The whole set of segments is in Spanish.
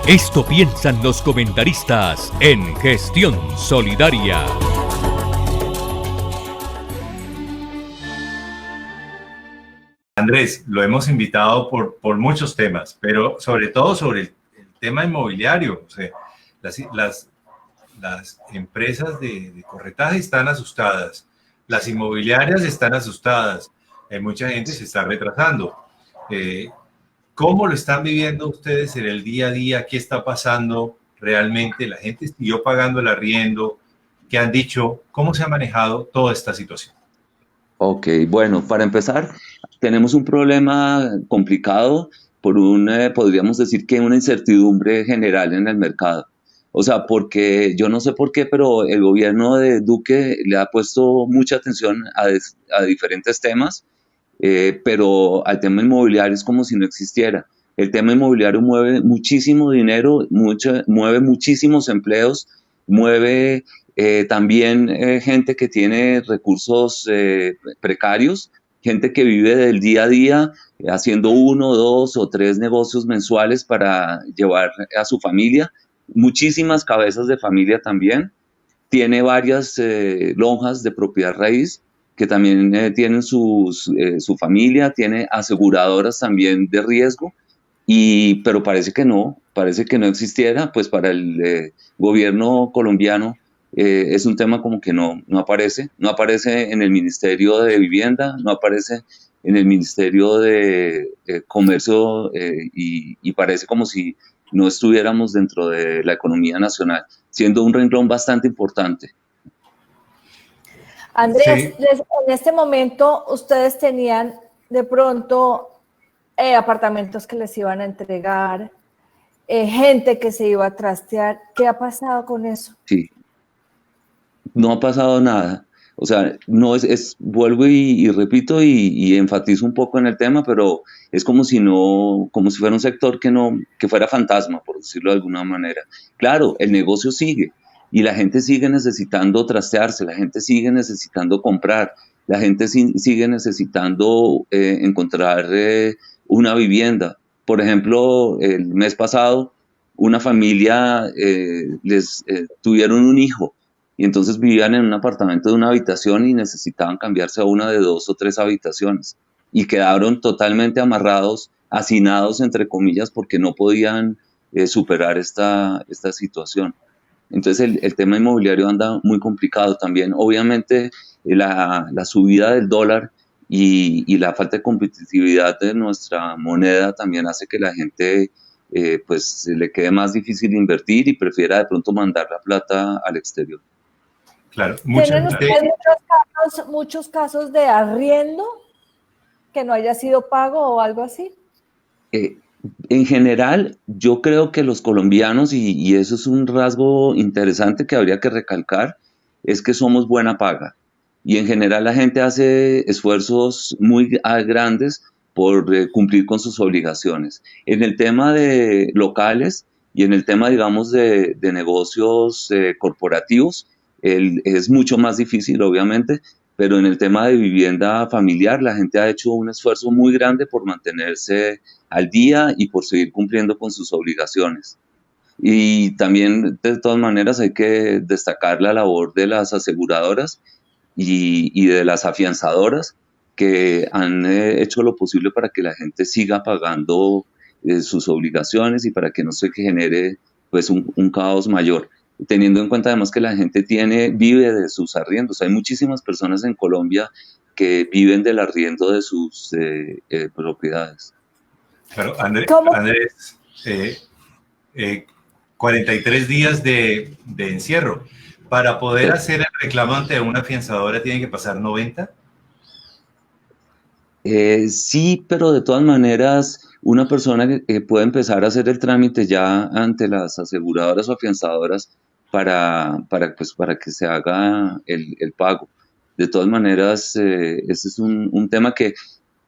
Esto piensan los comentaristas en Gestión Solidaria. Andrés, lo hemos invitado por muchos temas, pero sobre todo sobre el tema inmobiliario. O sea, las empresas de corretaje están asustadas, las inmobiliarias están asustadas, mucha gente se está retrasando. ¿Cómo lo están viviendo ustedes en el día a día? ¿Qué está pasando realmente? ¿La gente siguió pagando el arriendo? ¿Qué han dicho? ¿Cómo se ha manejado toda esta situación? Ok, bueno, para empezar, tenemos un problema complicado podríamos decir que una incertidumbre general en el mercado. O sea, porque yo no sé por qué, pero el gobierno de Duque le ha puesto mucha atención a diferentes temas, pero al tema inmobiliario es como si no existiera. El tema inmobiliario mueve muchísimo dinero, mueve muchísimos empleos, mueve también gente que tiene recursos precarios, gente que vive del día a día haciendo 1, 2 o 3 negocios mensuales para llevar a su familia, muchísimas cabezas de familia también. Tiene varias lonjas de propiedad raíz que también tienen su familia, tiene aseguradoras también de riesgo, pero parece que no existiera, pues para el gobierno colombiano es un tema como que no aparece en el Ministerio de Vivienda, no aparece en el Ministerio de Comercio y parece como si no estuviéramos dentro de la economía nacional, siendo un renglón bastante importante. Andrés, sí. En este momento ustedes tenían de pronto apartamentos que les iban a entregar, gente que se iba a trastear. ¿Qué ha pasado con eso? Sí, no ha pasado nada. O sea, no vuelvo y repito y enfatizo un poco en el tema, pero es como si fuera un sector que fuera fantasma, por decirlo de alguna manera. Claro, el negocio sigue y la gente sigue necesitando trastearse, la gente sigue necesitando comprar, la gente sigue necesitando encontrar una vivienda. Por ejemplo, el mes pasado, una familia tuvieron un hijo, y entonces vivían en un apartamento de una habitación y necesitaban cambiarse a una de 2 o 3 habitaciones. Y quedaron totalmente amarrados, hacinados, entre comillas, porque no podían superar esta situación. Entonces el tema inmobiliario anda muy complicado también. Obviamente la subida del dólar y la falta de competitividad de nuestra moneda también hace que la gente pues le quede más difícil invertir y prefiera de pronto mandar la plata al exterior. Claro, ¿Tienen ustedes muchos casos de arriendo que no haya sido pago o algo así? En general, yo creo que los colombianos, y eso es un rasgo interesante que habría que recalcar, es que somos buena paga. Y en general la gente hace esfuerzos muy grandes por cumplir con sus obligaciones. En el tema de locales y en el tema, digamos, de negocios corporativos, es mucho más difícil, obviamente, pero en el tema de vivienda familiar, la gente ha hecho un esfuerzo muy grande por mantenerse al día y por seguir cumpliendo con sus obligaciones. Y también, de todas maneras, hay que destacar la labor de las aseguradoras y de las afianzadoras que han hecho lo posible para que la gente siga pagando sus obligaciones y para que no se genere pues un caos mayor. Teniendo en cuenta además que la gente vive de sus arriendos. Hay muchísimas personas en Colombia que viven del arriendo de sus propiedades. Claro, Andrés, 43 días de encierro. Para poder hacer el reclamo ante una afianzadora tienen que pasar 90. Sí, pero de todas maneras, una persona que puede empezar a hacer el trámite ya ante las aseguradoras o afianzadoras para que se haga el pago. De todas maneras, ese es un tema que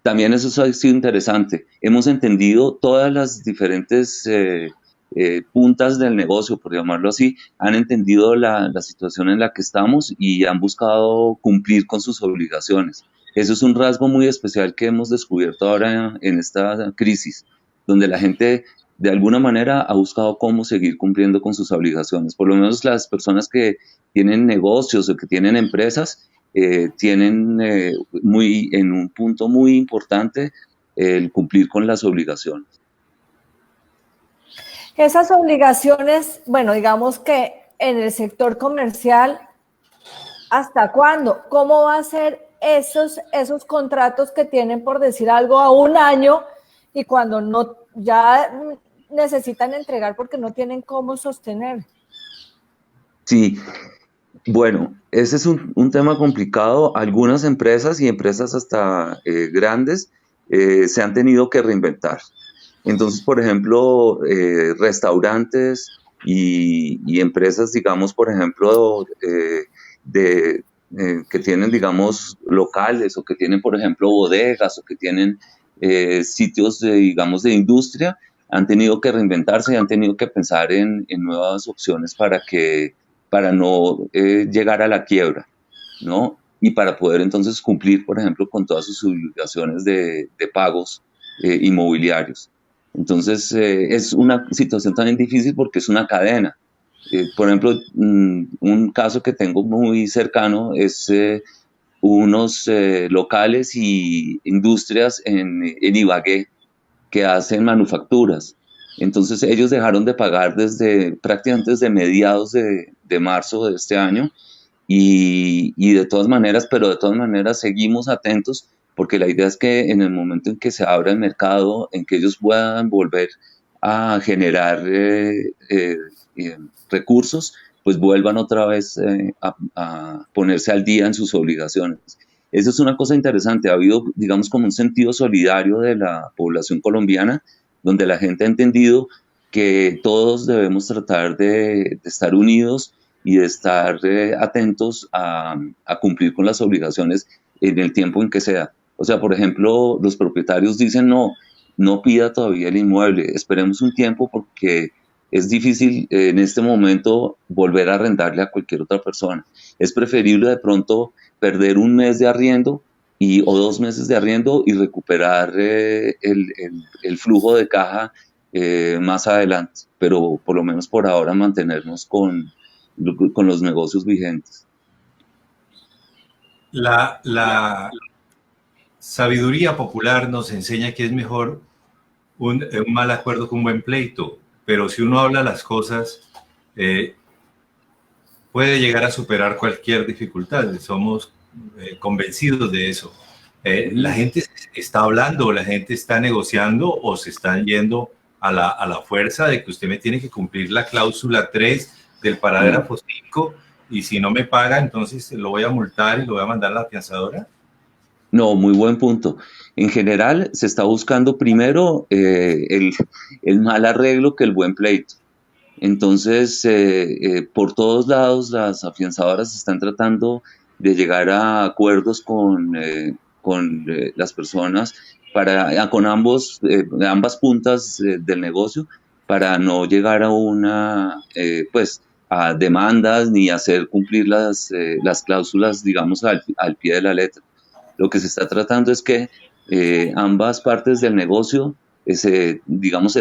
también eso ha sido interesante. Hemos entendido todas las diferentes puntas del negocio, por llamarlo así, han entendido la situación en la que estamos y han buscado cumplir con sus obligaciones. Eso es un rasgo muy especial que hemos descubierto ahora en esta crisis, donde la gente de alguna manera ha buscado cómo seguir cumpliendo con sus obligaciones. Por lo menos las personas que tienen negocios o que tienen empresas tienen en un punto muy importante el cumplir con las obligaciones. Esas obligaciones, bueno, digamos que en el sector comercial, ¿hasta cuándo? ¿Cómo va a ser esos contratos que tienen, por decir algo, a un año y cuando no ya necesitan entregar porque no tienen cómo sostener? Sí, bueno, ese es un tema complicado. Algunas empresas y empresas hasta grandes se han tenido que reinventar. Entonces, por ejemplo, restaurantes y empresas, digamos, por ejemplo, que tienen, digamos, locales o que tienen, por ejemplo, bodegas o que tienen sitios, digamos, de industria, han tenido que reinventarse y han tenido que pensar en nuevas opciones para no llegar a la quiebra, ¿no? Y para poder entonces cumplir, por ejemplo, con todas sus obligaciones de pagos inmobiliarios. Entonces, es una situación también difícil porque es una cadena. Por ejemplo, un caso que tengo muy cercano es unos locales y industrias en Ibagué que hacen manufacturas. Entonces, ellos dejaron de pagar prácticamente desde mediados de marzo de este año y de todas maneras, pero de todas maneras seguimos atentos porque la idea es que en el momento en que se abra el mercado, en que ellos puedan volver a generar recursos, pues vuelvan otra vez a ponerse al día en sus obligaciones. Eso es una cosa interesante. Ha habido, digamos, como un sentido solidario de la población colombiana, donde la gente ha entendido que todos debemos tratar de estar unidos y de estar atentos a cumplir con las obligaciones en el tiempo en que sea. O sea, por ejemplo, los propietarios dicen no pida todavía el inmueble, esperemos un tiempo porque es difícil en este momento volver a arrendarle a cualquier otra persona. Es preferible de pronto perder un mes de arriendo o 2 meses de arriendo y recuperar el flujo de caja más adelante, pero por lo menos por ahora mantenernos con los negocios vigentes. La sabiduría popular nos enseña que es mejor un mal acuerdo que un buen pleito, pero si uno habla las cosas, puede llegar a superar cualquier dificultad. Somos convencidos de eso. La gente está hablando, la gente está negociando o se están yendo a la fuerza de que usted me tiene que cumplir la cláusula 3 del parágrafo 5 y si no me paga, entonces lo voy a multar y lo voy a mandar a la afianzadora. No, muy buen punto. En general, se está buscando primero el mal arreglo que el buen pleito. Entonces, por todos lados, las afianzadoras están tratando de llegar a acuerdos con las personas, con ambas puntas del negocio, para no llegar a a demandas ni hacer cumplir las cláusulas, digamos, al pie de la letra. Lo que se está tratando es que ambas partes del negocio se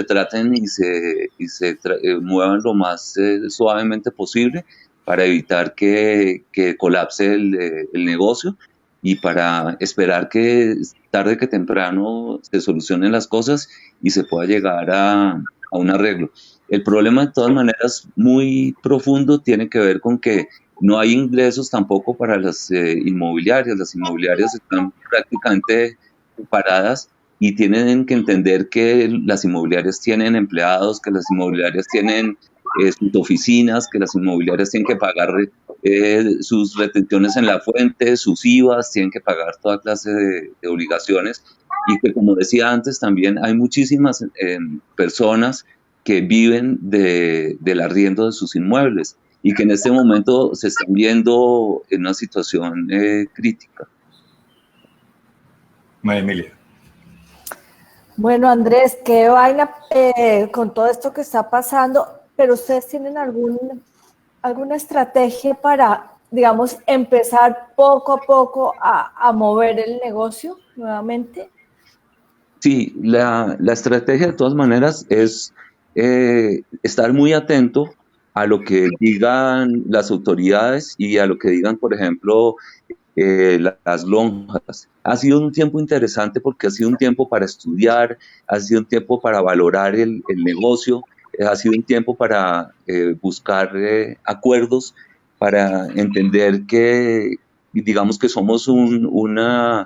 traten y se muevan lo más suavemente posible para evitar que colapse el negocio y para esperar que tarde que temprano se solucionen las cosas y se pueda llegar a un arreglo. El problema, de todas maneras, muy profundo, tiene que ver con que no hay ingresos tampoco para las inmobiliarias. Las inmobiliarias están prácticamente paradas y tienen que entender que las inmobiliarias tienen empleados, que las inmobiliarias tienen sus oficinas, que las inmobiliarias tienen que pagar sus retenciones en la fuente, sus IVAs, tienen que pagar toda clase de obligaciones y que, como decía antes, también hay muchísimas personas que viven del arriendo de sus inmuebles y que en este momento se están viendo en una situación crítica. María Emilia. Bueno, Andrés, qué vaina con todo esto que está pasando, pero ¿ustedes tienen alguna estrategia para, digamos, empezar poco a poco a mover el negocio nuevamente? Sí, la estrategia de todas maneras es estar muy atento a lo que digan las autoridades y a lo que digan, por ejemplo, las lonjas. Ha sido un tiempo interesante porque ha sido un tiempo para estudiar, ha sido un tiempo para valorar el negocio, ha sido un tiempo para buscar acuerdos, para entender que, digamos que somos un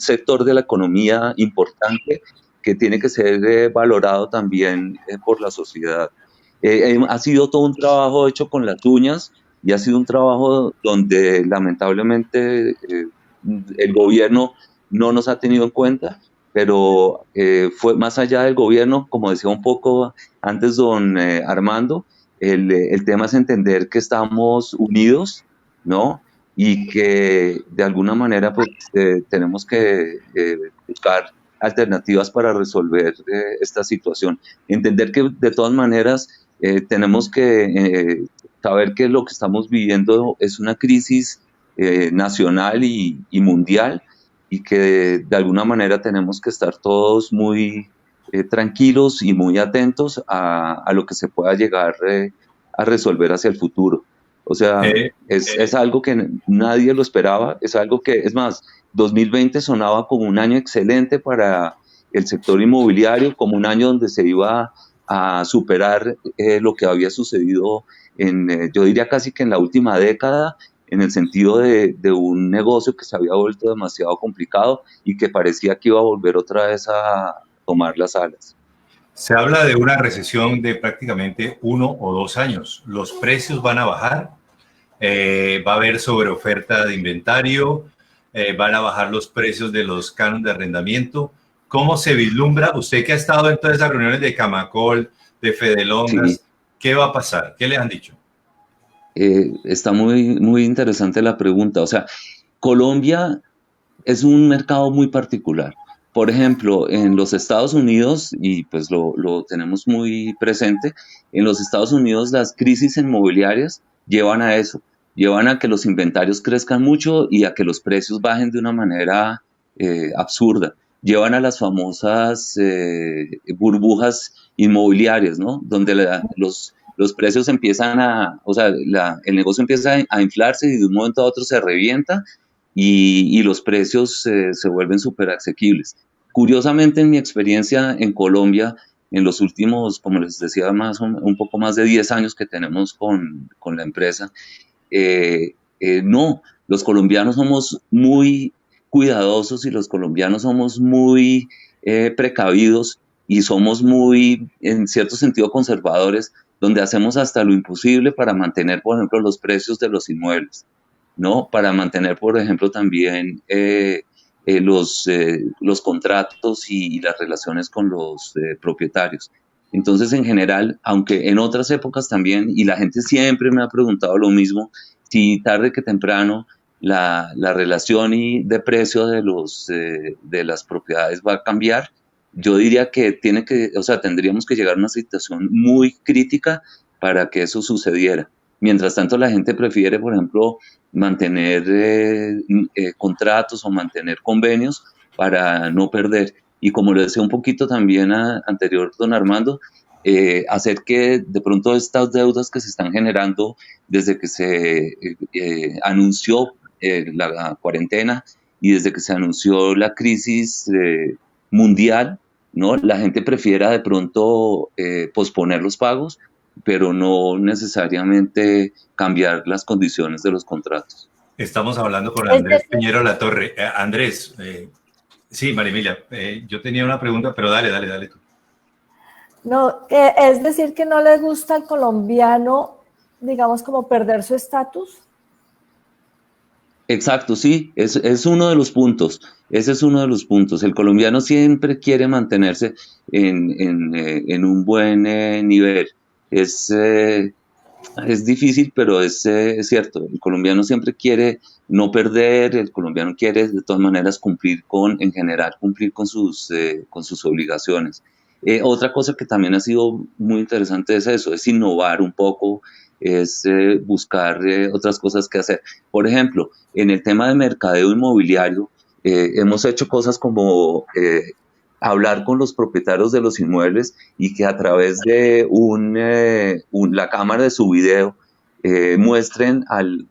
sector de la economía importante que tiene que ser valorado también por la sociedad. Ha sido todo un trabajo hecho con las uñas y ha sido un trabajo donde lamentablemente el gobierno no nos ha tenido en cuenta, pero fue más allá del gobierno, como decía un poco antes don Armando, el tema es entender que estamos unidos, ¿no? Y que de alguna manera pues tenemos que buscar alternativas para resolver esta situación. Entender que de todas maneras tenemos que saber que lo que estamos viviendo es una crisis nacional y mundial y que de alguna manera tenemos que estar todos muy tranquilos y muy atentos a lo que se pueda llegar a resolver hacia el futuro. O sea, es algo que nadie lo esperaba, es algo que, es más, 2020 sonaba como un año excelente para el sector inmobiliario, como un año donde se iba a superar lo que había sucedido yo diría casi que en la última década, en el sentido de un negocio que se había vuelto demasiado complicado y que parecía que iba a volver otra vez a tomar las alas. Se habla de una recesión de prácticamente 1 o 2 años. Los precios van a bajar, va a haber sobreoferta de inventario, van a bajar los precios de los cánones de arrendamiento. ¿Cómo se vislumbra? Usted que ha estado en todas esas reuniones de Camacol, de Fedelongas, sí. ¿Qué va a pasar? ¿Qué les han dicho? Está muy interesante la pregunta. O sea, Colombia es un mercado muy particular. Por ejemplo, en los Estados Unidos, y pues lo tenemos muy presente, en los Estados Unidos las crisis inmobiliarias llevan a eso, llevan a que los inventarios crezcan mucho y a que los precios bajen de una manera absurda. Llevan a las famosas burbujas inmobiliarias, ¿no? Donde los precios empiezan o sea, el negocio empieza a inflarse y de un momento a otro se revienta y los precios se vuelven súper asequibles. Curiosamente, en mi experiencia en Colombia, en los últimos, como les decía, un poco más de 10 años que tenemos con la empresa, no, los colombianos somos muy cuidadosos y los colombianos somos muy precavidos y somos muy, en cierto sentido, conservadores, donde hacemos hasta lo imposible para mantener, por ejemplo, los precios de los inmuebles, ¿no? Para mantener, por ejemplo, también los contratos y las relaciones con los propietarios. Entonces, en general, aunque en otras épocas también, y la gente siempre me ha preguntado lo mismo, si tarde que temprano la relación de precio de las propiedades va a cambiar, yo diría que tendríamos que llegar a una situación muy crítica para que eso sucediera. Mientras tanto, la gente prefiere, por ejemplo, mantener contratos o mantener convenios para no perder. Y como le decía un poquito también anterior don Armando, hacer que de pronto estas deudas que se están generando desde que se anunció la cuarentena y desde que se anunció la crisis mundial, ¿no? La gente prefiera de pronto posponer los pagos, pero no necesariamente cambiar las condiciones de los contratos. Estamos hablando con Andrés Piñero Latorre. Andrés, sí, María Emilia, yo tenía una pregunta, pero dale tú. No, es decir, que no le gusta al colombiano, digamos, como perder su estatus. Exacto, sí, es uno de los puntos. Ese es uno de los puntos. El colombiano siempre quiere mantenerse en un buen nivel. Es difícil, pero es cierto. El colombiano siempre quiere no perder, el colombiano quiere de todas maneras cumplir con sus obligaciones. Otra cosa que también ha sido muy interesante es eso, es innovar un poco, es buscar otras cosas que hacer. Por ejemplo, en el tema de mercadeo inmobiliario, hemos hecho cosas como hablar con los propietarios de los inmuebles y que a través de la cámara de su video muestren al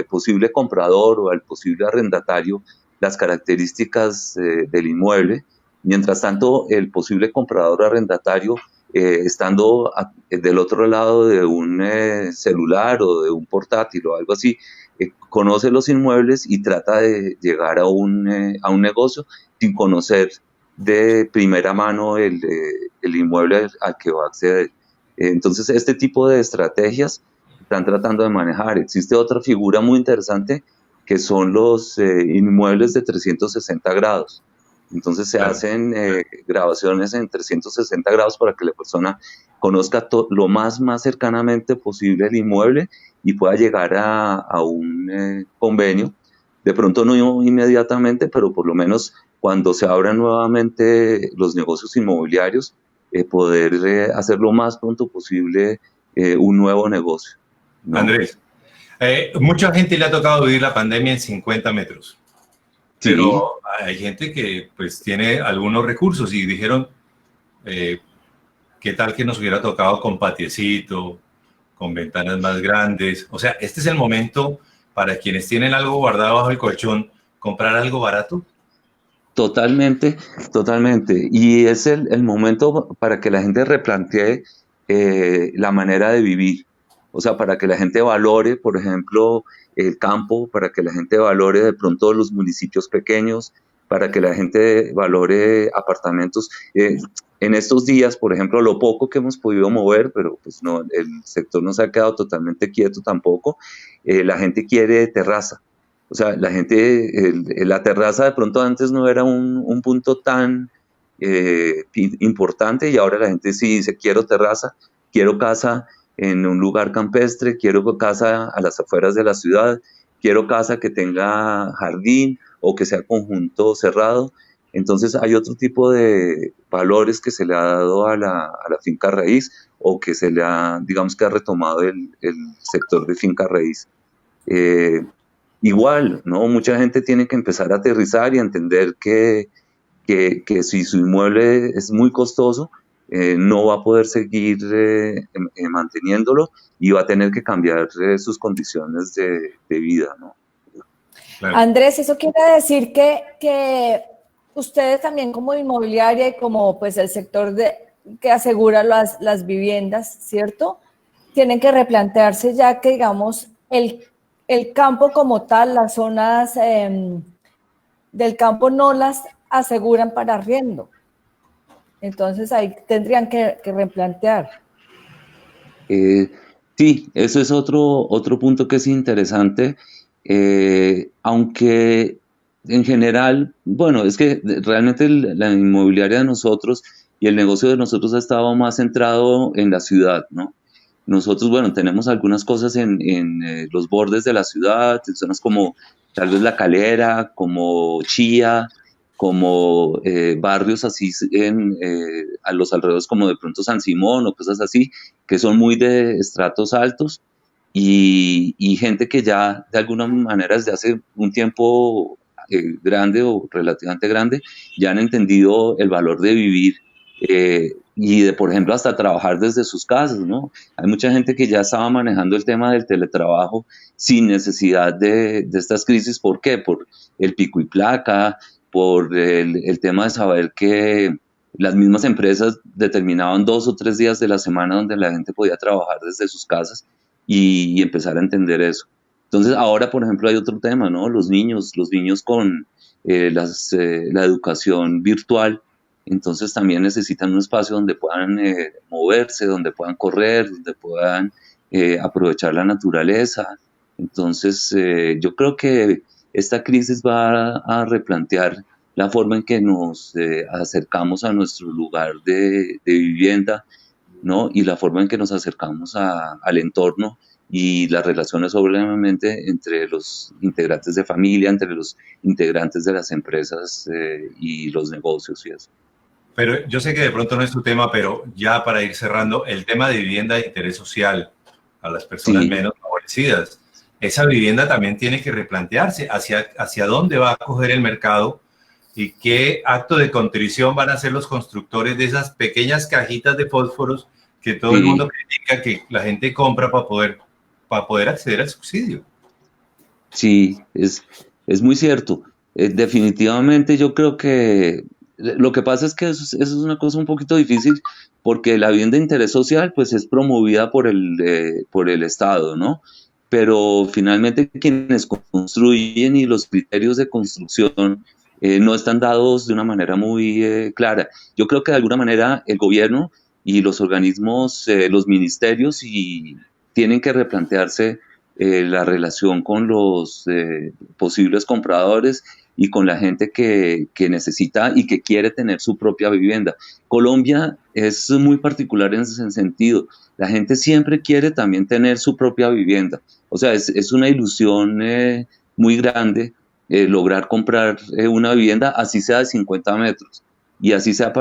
posible comprador o al posible arrendatario las características del inmueble. Mientras tanto, el posible comprador o arrendatario, estando del otro lado de un celular o de un portátil o algo así, conoce los inmuebles y trata de llegar a un negocio sin conocer de primera mano el inmueble al que va a acceder. Entonces, este tipo de estrategias están tratando de manejar. Existe otra figura muy interesante que son los inmuebles de 360 grados. Entonces se hacen grabaciones en 360 grados para que la persona conozca lo más cercanamente posible el inmueble y pueda llegar a un convenio. De pronto no inmediatamente, pero por lo menos cuando se abran nuevamente los negocios inmobiliarios, poder hacer lo más pronto posible un nuevo negocio, ¿no? Andrés, mucha gente le ha tocado vivir la pandemia en 50 metros. Sí. Pero hay gente que pues tiene algunos recursos y dijeron, ¿qué tal que nos hubiera tocado con patiecito, con ventanas más grandes? O sea, este es el momento para quienes tienen algo guardado bajo el colchón, comprar algo barato. Totalmente, totalmente. Y es el momento para que la gente replantee la manera de vivir. O sea, para que la gente valore, por ejemplo, el campo, para que la gente valore de pronto los municipios pequeños, para que la gente valore apartamentos. En estos días, por ejemplo, lo poco que hemos podido mover, pero pues no, el sector no se ha quedado totalmente quieto tampoco, la gente quiere terraza. O sea, la gente, la terraza de pronto antes no era un punto tan importante y ahora la gente sí dice, quiero terraza, quiero casa en un lugar campestre, quiero casa a las afueras de la ciudad, quiero casa que tenga jardín o que sea conjunto cerrado. Entonces hay otro tipo de valores que se le ha dado a la finca raíz o que se le ha, digamos que ha retomado el sector de finca raíz. Igual, ¿no? Mucha gente tiene que empezar a aterrizar y a entender que si su inmueble es muy costoso, no va a poder seguir manteniéndolo y va a tener que cambiar sus condiciones de vida, ¿no? Claro. Andrés, eso quiere decir que ustedes también como inmobiliaria y como pues el sector que asegura las viviendas, ¿cierto? Tienen que replantearse ya que, digamos, el campo como tal, las zonas del campo no las aseguran para arriendo. Entonces ahí tendrían que replantear. Sí, eso es otro punto que es interesante, aunque en general, bueno, es que realmente la inmobiliaria de nosotros y el negocio de nosotros ha estado más centrado en la ciudad, ¿no? Nosotros, bueno, tenemos algunas cosas en los bordes de la ciudad, en zonas como tal vez La Calera, como Chía, como barrios así a los alrededores como de pronto San Simón o cosas así, que son muy de estratos altos y gente que ya de alguna manera desde hace un tiempo grande o relativamente grande ya han entendido el valor de vivir y de, por ejemplo, hasta trabajar desde sus casas, ¿no? Hay mucha gente que ya estaba manejando el tema del teletrabajo sin necesidad de estas crisis. ¿Por qué? Por el pico y placa, por el tema de saber que las mismas empresas determinaban 2 o 3 días de la semana donde la gente podía trabajar desde sus casas y empezar a entender eso. Entonces ahora, por ejemplo, hay otro tema, ¿no? Los niños con la educación virtual, entonces también necesitan un espacio donde puedan moverse, donde puedan correr, donde puedan aprovechar la naturaleza. Entonces yo creo que esta crisis va a replantear la forma en que nos acercamos a nuestro lugar de vivienda, ¿no? Y la forma en que nos acercamos al entorno y las relaciones obviamente entre los integrantes de familia, entre los integrantes de las empresas y los negocios y eso. Pero yo sé que de pronto no es tu tema, pero ya para ir cerrando, el tema de vivienda de interés social a las personas menos favorecidas. esa vivienda también tiene que replantearse hacia dónde va a coger el mercado y qué acto de contrición van a hacer los constructores de esas pequeñas cajitas de fósforos que todo el mundo critica que la gente compra para poder acceder al subsidio. Sí, es muy cierto. Definitivamente yo creo que lo que pasa es que eso es una cosa un poquito difícil porque la vivienda de interés social pues es promovida por el Estado, ¿no? Pero finalmente quienes construyen y los criterios de construcción no están dados de una manera muy clara. Yo creo que de alguna manera el gobierno y los organismos, los ministerios tienen que replantearse la relación con los posibles compradores y con la gente que necesita y que quiere tener su propia vivienda. Colombia es muy particular en ese sentido. La gente siempre quiere también tener su propia vivienda. O sea, es una ilusión muy grande lograr comprar una vivienda, así sea de 50 metros, y así sea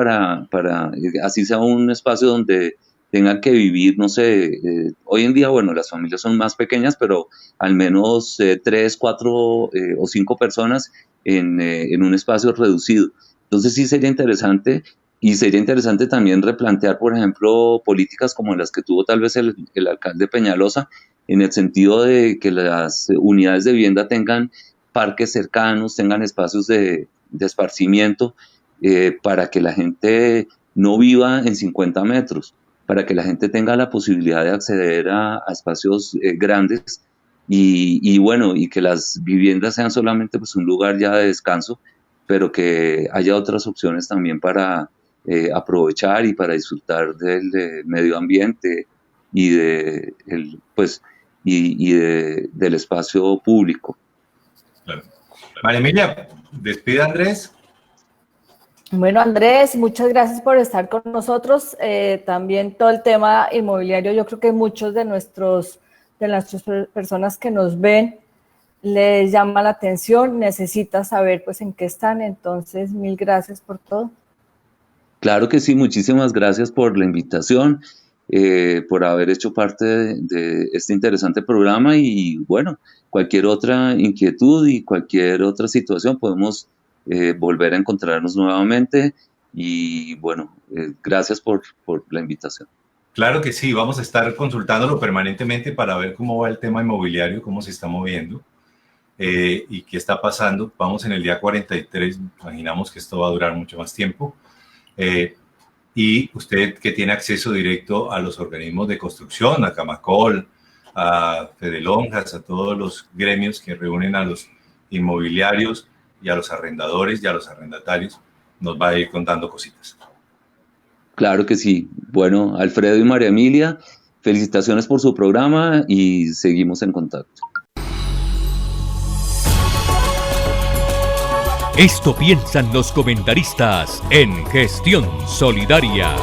así sea un espacio donde tengan que vivir, no sé, hoy en día, bueno, las familias son más pequeñas, pero al menos 3, 4 o 5 personas en un espacio reducido. Entonces sí sería interesante, y sería interesante también replantear, por ejemplo, políticas como las que tuvo tal vez el alcalde Peñalosa, en el sentido de que las unidades de vivienda tengan parques cercanos, tengan espacios de esparcimiento, para que la gente no viva en 50 metros, para que la gente tenga la posibilidad de acceder a espacios grandes y bueno, y que las viviendas sean solamente pues un lugar ya de descanso, pero que haya otras opciones también para aprovechar y para disfrutar del medio ambiente y del espacio público. Claro. María Emilia, despide a Andrés. Bueno, Andrés, muchas gracias por estar con nosotros. También todo el tema inmobiliario, yo creo que muchos de nuestras personas que nos ven les llama la atención, necesita saber pues en qué están, entonces mil gracias por todo. Claro que sí, muchísimas gracias por la invitación, por haber hecho parte de este interesante programa y bueno, cualquier otra inquietud y cualquier otra situación podemos volver a encontrarnos nuevamente y bueno, gracias por la invitación. Claro que sí, vamos a estar consultándolo permanentemente para ver cómo va el tema inmobiliario, cómo se está moviendo y qué está pasando. Vamos en el día 43, imaginamos que esto va a durar mucho más tiempo. Y usted que tiene acceso directo a los organismos de construcción, a Camacol, a Fedelonjas, a todos los gremios que reúnen a los inmobiliarios y a los arrendadores y a los arrendatarios, nos va a ir contando cositas. Claro que sí. Bueno, Alfredo y María Emilia, felicitaciones por su programa y seguimos en contacto. Esto piensan los comentaristas en Gestión Solidaria.